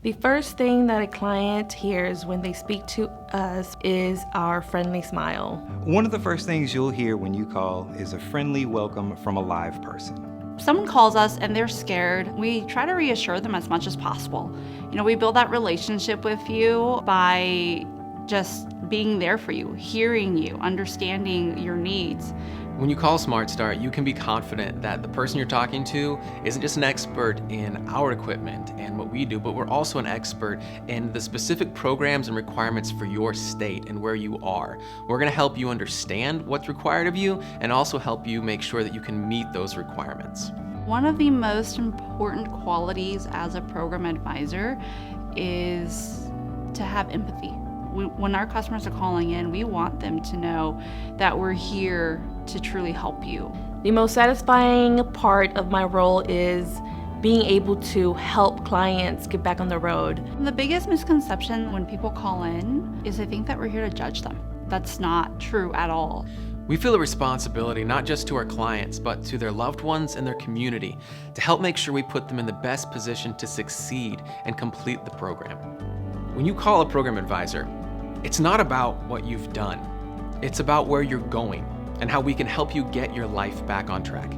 The first thing that a client hears when they speak to us is our friendly smile. One of the first things you'll hear when you call is a friendly welcome from a live person. Someone calls us and they're scared. We try to reassure them as much as possible. We build that relationship with you by just being there for you, hearing you, understanding your needs. When you call Smart Start, you can be confident that the person you're talking to isn't just an expert in our equipment and what we do, but we're also an expert in the specific programs and requirements for your state and where you are. We're going to help you understand what's required of you and also help you make sure that you can meet those requirements. One of the most important qualities as a program advisor is to have empathy. When our customers are calling in, we want them to know that we're here to truly help you. The most satisfying part of my role is being able to help clients get back on the road. The biggest misconception when people call in is they think that we're here to judge them. That's not true at all. We feel a responsibility not just to our clients, but to their loved ones and their community to help make sure we put them in the best position to succeed and complete the program. When you call a program advisor, it's not about what you've done. It's about where you're going and how we can help you get your life back on track.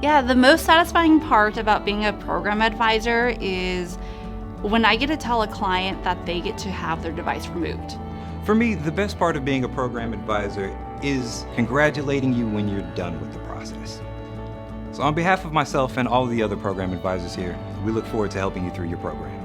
Yeah, the most satisfying part about being a program advisor is when I get to tell a client that they get to have their device removed. For me, the best part of being a program advisor is congratulating you when you're done with the process. So on behalf of myself and all the other program advisors here, we look forward to helping you through your program.